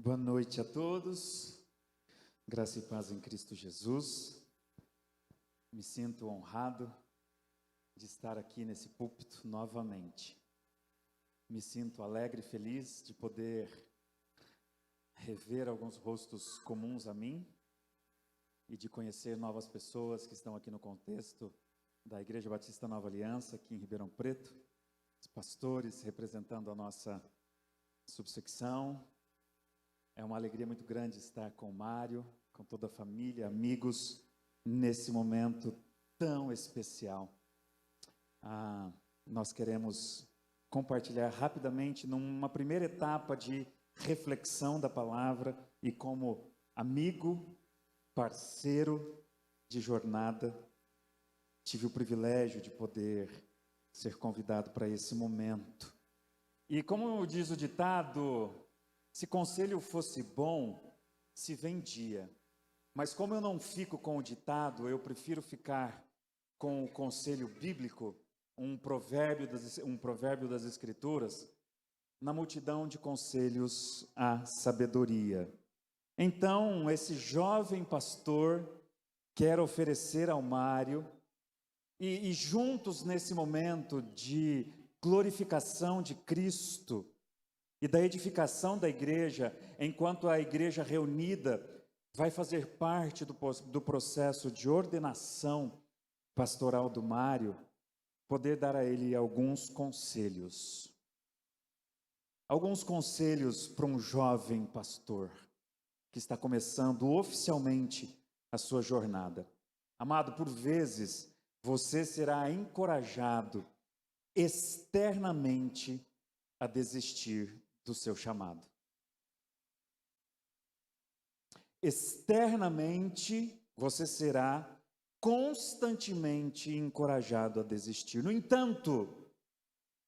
Boa noite a todos, graça e paz em Cristo Jesus. Me sinto honrado de estar aqui nesse púlpito novamente. Me sinto alegre e feliz de poder rever alguns rostos comuns a mim e de conhecer novas pessoas que estão aqui no contexto da Igreja Batista Nova Aliança, aqui em Ribeirão Preto, os pastores representando a nossa subsecção. É uma alegria muito grande estar com o Mário, com toda a família, amigos, nesse momento tão especial. Nós queremos compartilhar rapidamente numa primeira etapa de reflexão da palavra e como amigo, parceiro de jornada, tive o privilégio de poder ser convidado para esse momento. E como diz o ditado, se conselho fosse bom, se vendia. Mas como eu não fico com o ditado, eu prefiro ficar com o conselho bíblico, um provérbio das Escrituras. Na multidão de conselhos há sabedoria. Então, esse jovem pastor quer oferecer ao Mário, e juntos nesse momento de glorificação de Cristo, e da edificação da igreja, enquanto a igreja reunida vai fazer parte do processo de ordenação pastoral do Mário, poder dar a ele alguns conselhos. Alguns conselhos para um jovem pastor que está começando oficialmente a sua jornada. Amado, por vezes você será encorajado externamente a desistir do seu chamado. Externamente, você será constantemente encorajado a desistir. No entanto,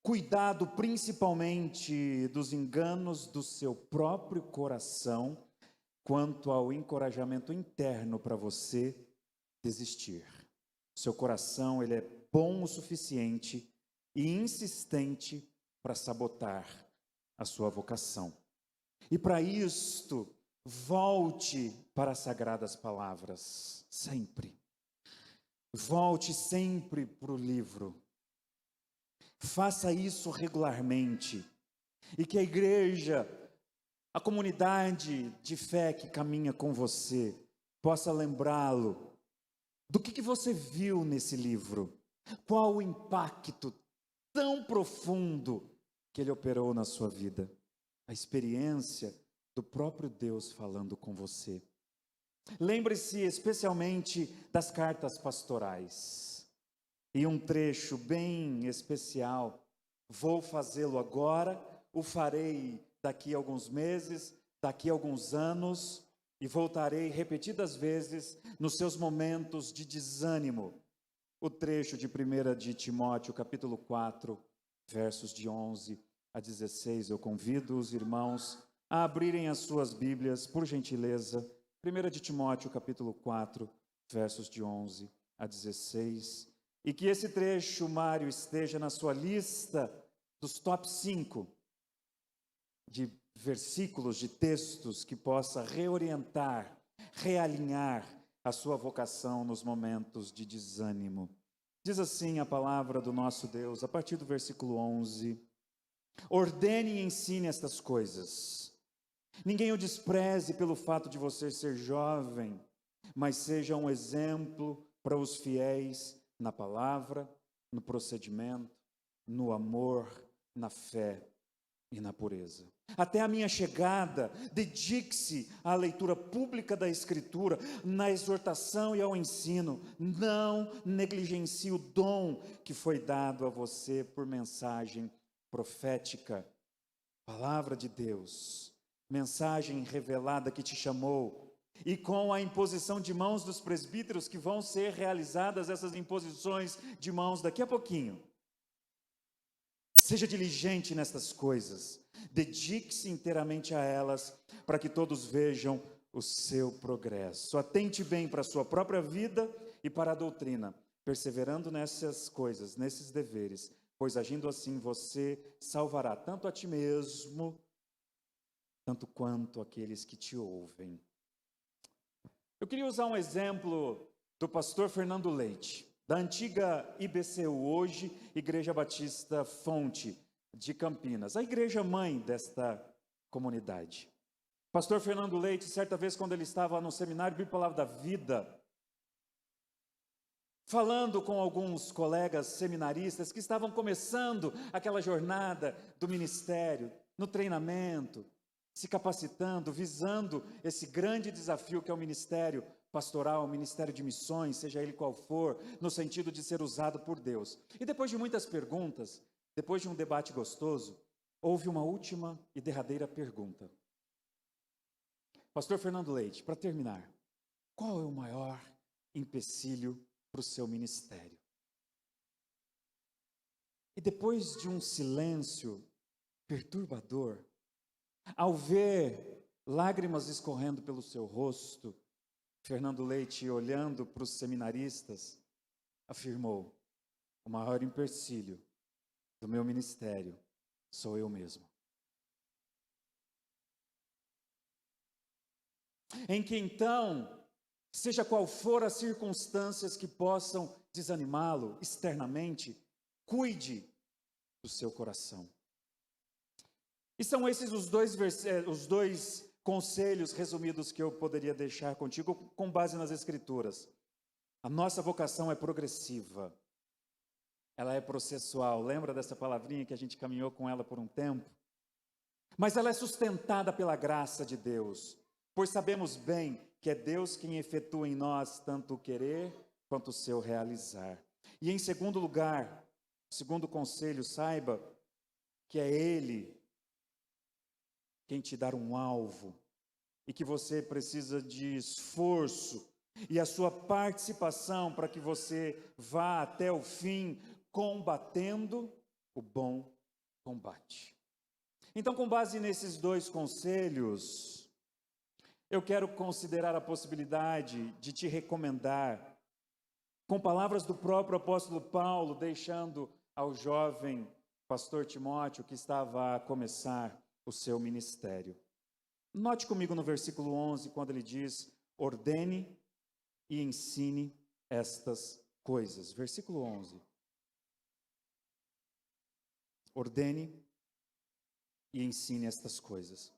cuidado principalmente dos enganos do seu próprio coração quanto ao encorajamento interno para você desistir. Seu coração, ele é bom o suficiente e insistente para sabotar a sua vocação. E para isto, volte para as sagradas palavras, sempre. Volte sempre para o livro. Faça isso regularmente. E que a igreja, a comunidade de fé que caminha com você, possa lembrá-lo do que você viu nesse livro. Qual o impacto tão profundo que ele operou na sua vida, a experiência do próprio Deus falando com você. Lembre-se especialmente das cartas pastorais. E um trecho bem especial, vou fazê-lo agora, o farei daqui a alguns meses, daqui a alguns anos, e voltarei repetidas vezes nos seus momentos de desânimo. O trecho de 1 de Timóteo, capítulo 4, versos de 11 a 16, eu convido os irmãos a abrirem as suas Bíblias, por gentileza. 1 de Timóteo, capítulo 4, versos de 11 a 16. E que esse trecho, Mário, esteja na sua lista dos top 5 de versículos, de textos que possa reorientar, realinhar a sua vocação nos momentos de desânimo. Diz assim a palavra do nosso Deus, a partir do versículo 11. Ordene e ensine estas coisas. Ninguém o despreze pelo fato de você ser jovem, mas seja um exemplo para os fiéis na palavra, no procedimento, no amor, na fé e na pureza. Até a minha chegada, dedique-se à leitura pública da Escritura, na exortação e ao ensino. Não negligencie o dom que foi dado a você por mensagem profética. Palavra de Deus, mensagem revelada que te chamou. E com a imposição de mãos dos presbíteros, que vão ser realizadas essas imposições de mãos daqui a pouquinho. Seja diligente nestas coisas, dedique-se inteiramente a elas, para que todos vejam o seu progresso. Atente bem para a sua própria vida e para a doutrina, perseverando nessas coisas, nesses deveres, pois agindo assim você salvará tanto a ti mesmo, tanto quanto aqueles que te ouvem. Eu queria usar um exemplo do pastor Fernando Leite, da antiga IBCU, hoje Igreja Batista Fonte de Campinas, a igreja mãe desta comunidade. Pastor Fernando Leite, certa vez quando ele estava no seminário Bíblia e Palavra da Vida, falando com alguns colegas seminaristas que estavam começando aquela jornada do ministério, no treinamento, se capacitando, visando esse grande desafio que é o ministério pastoral, o ministério de missões, seja ele qual for, no sentido de ser usado por Deus. E depois de muitas perguntas, depois de um debate gostoso, houve uma última e derradeira pergunta. Pastor Fernando Leite, para terminar, qual é o maior empecilho para o seu ministério? E depois de um silêncio perturbador, ao ver lágrimas escorrendo pelo seu rosto, Fernando Leite, olhando para os seminaristas, afirmou: o maior empecilho do meu ministério sou eu mesmo. Em que então, seja qual for as circunstâncias que possam desanimá-lo externamente, cuide do seu coração. E são esses os dois conselhos resumidos que eu poderia deixar contigo com base nas Escrituras. A nossa vocação é progressiva, ela é processual. Lembra dessa palavrinha que a gente caminhou com ela por um tempo? Mas ela é sustentada pela graça de Deus, pois sabemos bem que é Deus quem efetua em nós tanto o querer quanto o seu realizar. E em segundo lugar, segundo conselho, saiba que é Ele quem te dar um alvo e que você precisa de esforço e a sua participação para que você vá até o fim combatendo o bom combate. Então, com base nesses dois conselhos, eu quero considerar a possibilidade de te recomendar, com palavras do próprio apóstolo Paulo, deixando ao jovem pastor Timóteo, que estava a começar o seu ministério. Note comigo no versículo 11, quando ele diz: ordene e ensine estas coisas. Versículo 11. Ordene e ensine estas coisas.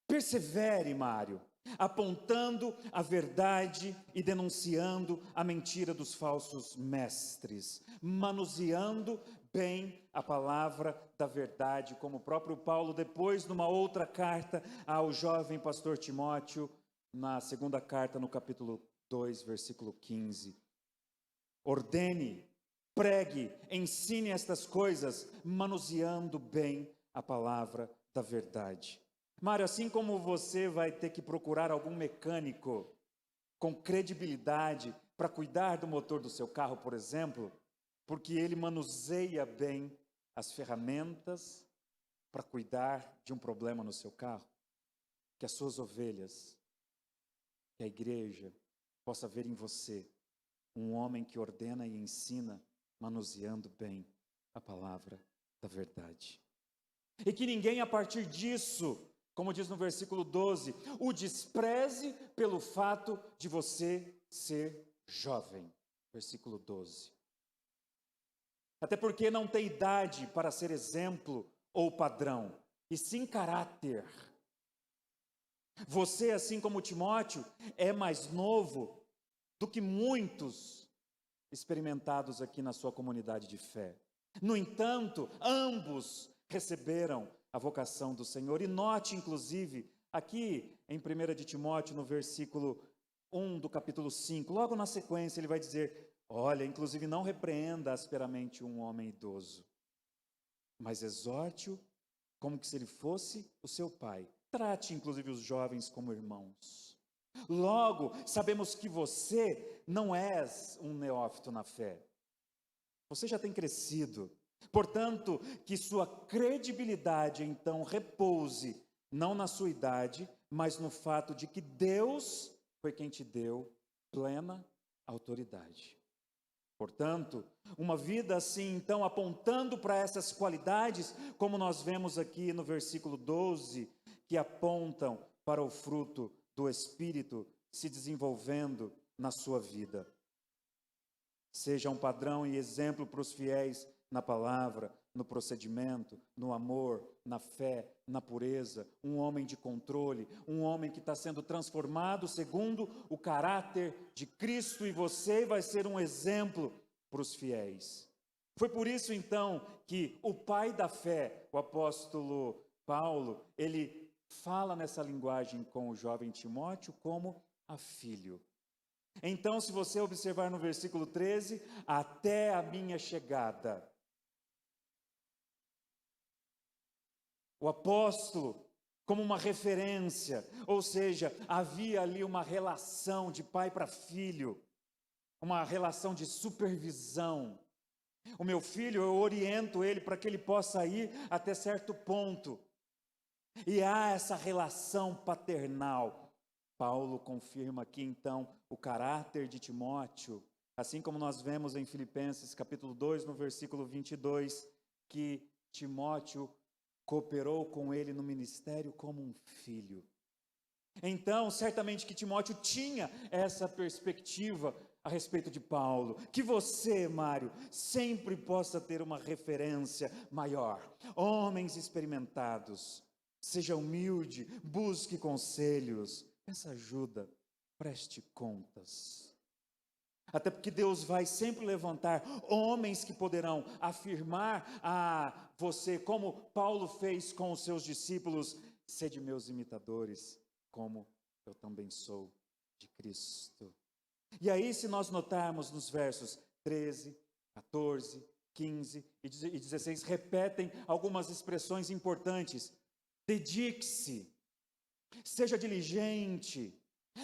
Persevere, Mário, apontando a verdade e denunciando a mentira dos falsos mestres, manuseando bem a palavra da verdade, como o próprio Paulo, depois, numa outra carta ao jovem pastor Timóteo, na segunda carta, no capítulo 2, versículo 15. Ordene, pregue, ensine estas coisas, manuseando bem a palavra da verdade. Mário, assim como você vai ter que procurar algum mecânico com credibilidade para cuidar do motor do seu carro, por exemplo, porque ele manuseia bem as ferramentas para cuidar de um problema no seu carro, que as suas ovelhas, que a igreja possa ver em você um homem que ordena e ensina, manuseando bem a palavra da verdade. E que ninguém, a partir disso, como diz no versículo 12, o despreze pelo fato de você ser jovem. Versículo 12. Até porque não tem idade para ser exemplo ou padrão, e sim caráter. Você, assim como Timóteo, é mais novo do que muitos experimentados aqui na sua comunidade de fé. No entanto, ambos receberam a vocação do Senhor. E note, inclusive, aqui em 1 de Timóteo, no versículo 1 do capítulo 5, logo na sequência ele vai dizer: olha, inclusive não repreenda asperamente um homem idoso, mas exorte-o como que se ele fosse o seu pai. Trate, inclusive, os jovens como irmãos. Logo, sabemos que você não és um neófito na fé. Você já tem crescido. Portanto, que sua credibilidade, então, repouse não na sua idade, mas no fato de que Deus foi quem te deu plena autoridade. Portanto, uma vida assim, então, apontando para essas qualidades, como nós vemos aqui no versículo 12, que apontam para o fruto do Espírito se desenvolvendo na sua vida. Seja um padrão e exemplo para os fiéis na palavra, no procedimento, no amor, na fé, na pureza, um homem de controle, um homem que está sendo transformado segundo o caráter de Cristo, e você vai ser um exemplo para os fiéis. Foi por isso então que o pai da fé, o apóstolo Paulo, ele fala nessa linguagem com o jovem Timóteo como a filho. Então, se você observar no versículo 13, até a minha chegada. O apóstolo, como uma referência, ou seja, havia ali uma relação de pai para filho, uma relação de supervisão. O meu filho, eu oriento ele para que ele possa ir até certo ponto. E há essa relação paternal. Paulo confirma aqui então o caráter de Timóteo, assim como nós vemos em Filipenses capítulo 2, no versículo 22, que Timóteo cooperou com ele no ministério como um filho. Então, certamente que Timóteo tinha essa perspectiva a respeito de Paulo. Que você, Mário, sempre possa ter uma referência maior. Homens experimentados, seja humilde, busque conselhos, peça ajuda, preste contas. Até porque Deus vai sempre levantar homens que poderão afirmar a você, como Paulo fez com os seus discípulos: sede meus imitadores, como eu também sou de Cristo. E aí, se nós notarmos nos versos 13, 14, 15 e 16, repetem algumas expressões importantes. Dedique-se, seja diligente,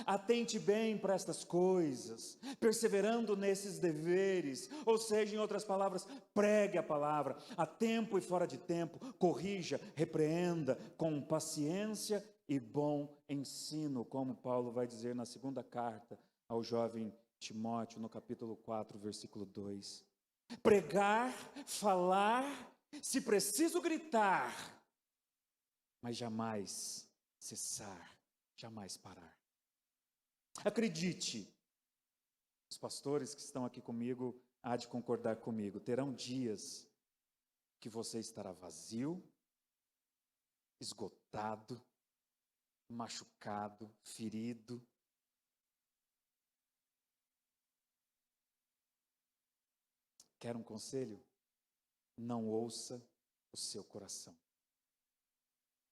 atente bem para estas coisas, perseverando nesses deveres, ou seja, em outras palavras, pregue a palavra, a tempo e fora de tempo, corrija, repreenda, com paciência e bom ensino, como Paulo vai dizer na segunda carta ao jovem Timóteo, no capítulo 4, versículo 2. Pregar, falar, se preciso gritar, mas jamais cessar, jamais parar. Acredite, os pastores que estão aqui comigo há de concordar comigo, terão dias que você estará vazio, esgotado, machucado, ferido. Quer um conselho? Não ouça o seu coração.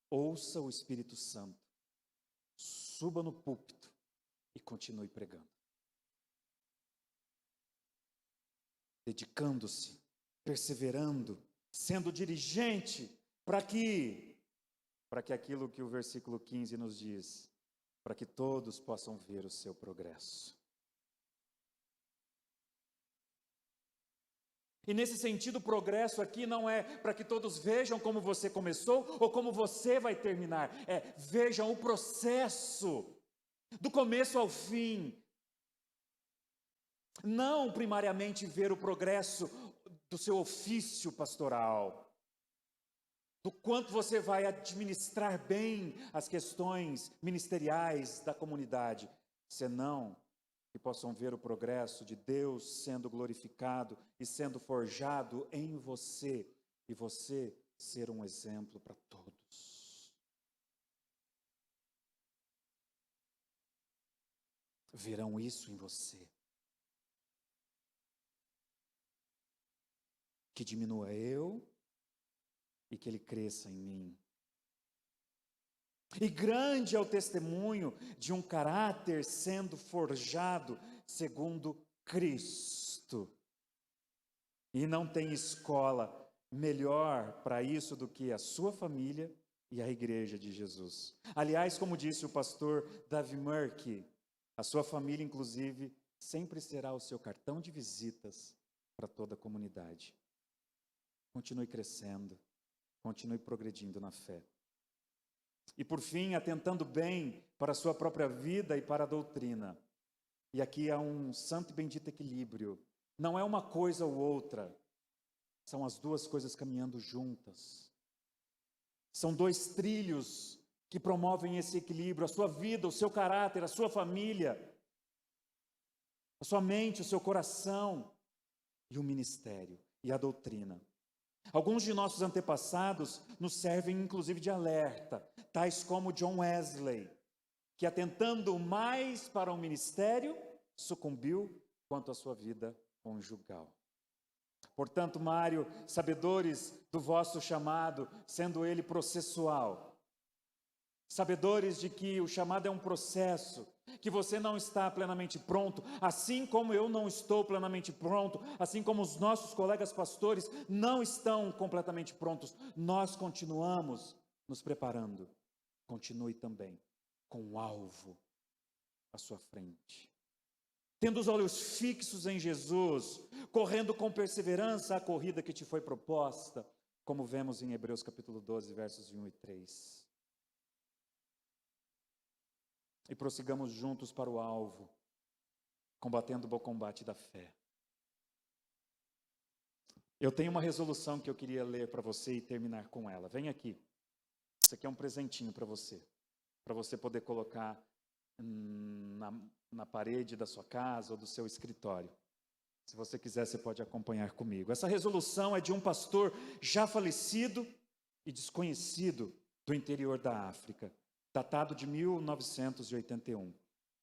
Ouça o Espírito Santo. Suba no púlpito e continue pregando. Dedicando-se, perseverando, sendo diligente, para que aquilo que o versículo 15 nos diz, para que todos possam ver o seu progresso. E nesse sentido, o progresso aqui não é para que todos vejam como você começou ou como você vai terminar. É, vejam o processo, do começo ao fim. Não primariamente ver o progresso do seu ofício pastoral, do quanto você vai administrar bem as questões ministeriais da comunidade, senão que possam ver o progresso de Deus sendo glorificado e sendo forjado em você, e você ser um exemplo para todos. Verão isso em você. Que diminua eu e que ele cresça em mim. E grande é o testemunho de um caráter sendo forjado segundo Cristo. E não tem escola melhor para isso do que a sua família e a igreja de Jesus. Aliás, como disse o pastor Davi Murky, a sua família, inclusive, sempre será o seu cartão de visitas para toda a comunidade. Continue crescendo, continue progredindo na fé. E por fim, atentando bem para a sua própria vida e para a doutrina. E aqui há um santo e bendito equilíbrio. Não é uma coisa ou outra. São as duas coisas caminhando juntas. São dois trilhos que promovem esse equilíbrio, a sua vida, o seu caráter, a sua família, a sua mente, o seu coração, e o ministério, e a doutrina. Alguns de nossos antepassados nos servem inclusive de alerta, tais como John Wesley, que atentando mais para o ministério, sucumbiu quanto à sua vida conjugal. Portanto, Mário, sabedores do vosso chamado, sendo ele processual, sabedores de que o chamado é um processo, que você não está plenamente pronto, assim como eu não estou plenamente pronto, assim como os nossos colegas pastores não estão completamente prontos, nós continuamos nos preparando. Continue também com o alvo à sua frente, tendo os olhos fixos em Jesus, correndo com perseverança a corrida que te foi proposta, como vemos em Hebreus capítulo 12, versos 1 e 3. E prossigamos juntos para o alvo, combatendo o bom combate da fé. Eu tenho uma resolução que eu queria ler para você e terminar com ela. Vem aqui. Isso aqui é um presentinho para você poder colocar na parede da sua casa ou do seu escritório. Se você quiser, você pode acompanhar comigo. Essa resolução é de um pastor já falecido e desconhecido do interior da África, datado de 1981,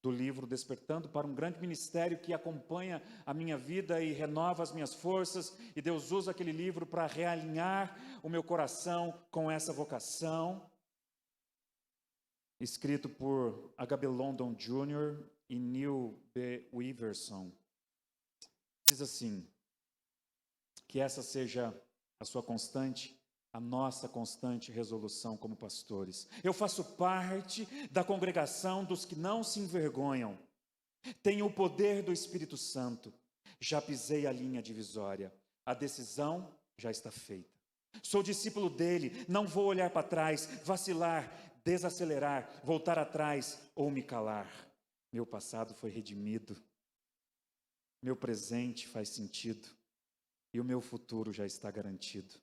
do livro Despertando para um Grande Ministério, que acompanha a minha vida e renova as minhas forças, e Deus usa aquele livro para realinhar o meu coração com essa vocação, escrito por H.B. London Jr. e Neil B. Weaverson. Diz assim: que essa seja a sua constante, a nossa constante resolução como pastores. Eu faço parte da congregação dos que não se envergonham. Tenho o poder do Espírito Santo. Já pisei a linha divisória. A decisão já está feita. Sou discípulo dele. Não vou olhar para trás, vacilar, desacelerar, voltar atrás ou me calar. Meu passado foi redimido. Meu presente faz sentido. E o meu futuro já está garantido.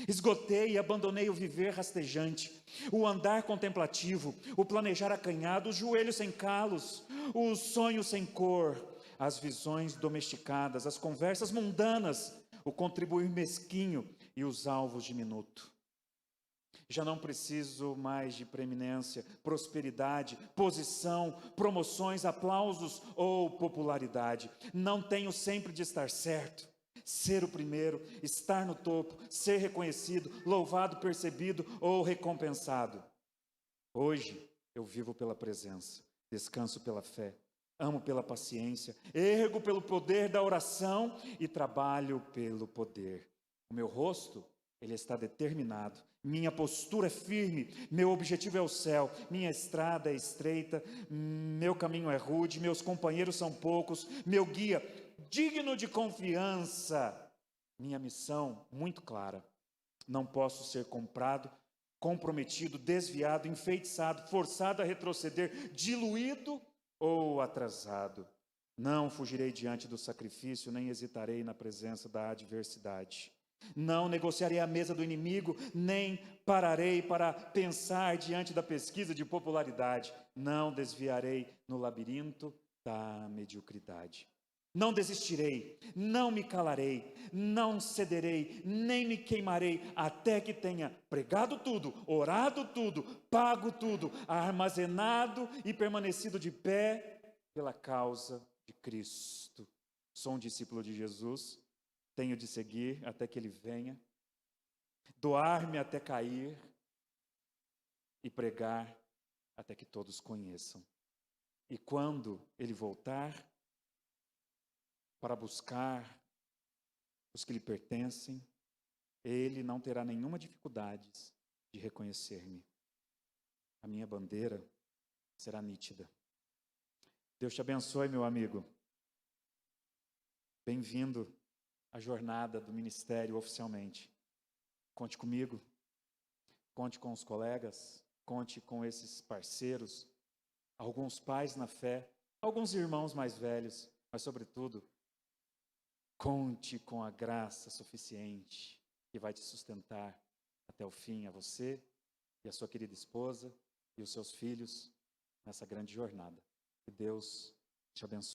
Esgotei e abandonei o viver rastejante, o andar contemplativo, o planejar acanhado, os joelhos sem calos, os sonhos sem cor, as visões domesticadas, as conversas mundanas, o contribuir mesquinho e os alvos diminuto. Já não preciso mais de preeminência, prosperidade, posição, promoções, aplausos ou popularidade. Não tenho sempre de estar certo. Ser o primeiro, estar no topo, ser reconhecido, louvado, percebido ou recompensado. Hoje eu vivo pela presença, descanso pela fé, amo pela paciência, ergo pelo poder da oração e trabalho pelo poder. O meu rosto, ele está determinado, minha postura é firme, meu objetivo é o céu, minha estrada é estreita, meu caminho é rude, meus companheiros são poucos, meu guia digno de confiança. Minha missão muito clara. Não posso ser comprado, comprometido, desviado, enfeitiçado, forçado a retroceder, diluído ou atrasado. Não fugirei diante do sacrifício, nem hesitarei na presença da adversidade. Não negociarei a mesa do inimigo, nem pararei para pensar diante da pesquisa de popularidade. Não desviarei no labirinto da mediocridade. Não desistirei, não me calarei, não cederei, nem me queimarei, até que tenha pregado tudo, orado tudo, pago tudo, armazenado e permanecido de pé pela causa de Cristo. Sou um discípulo de Jesus, tenho de seguir até que Ele venha, doar-me até cair e pregar até que todos conheçam. E quando Ele voltar, para buscar os que lhe pertencem, ele não terá nenhuma dificuldade de reconhecer-me. A minha bandeira será nítida. Deus te abençoe, meu amigo. Bem-vindo à jornada do ministério oficialmente. Conte comigo, conte com os colegas, conte com esses parceiros, alguns pais na fé, alguns irmãos mais velhos, mas sobretudo, conte com a graça suficiente que vai te sustentar até o fim, a você e a sua querida esposa e os seus filhos nessa grande jornada. Que Deus te abençoe.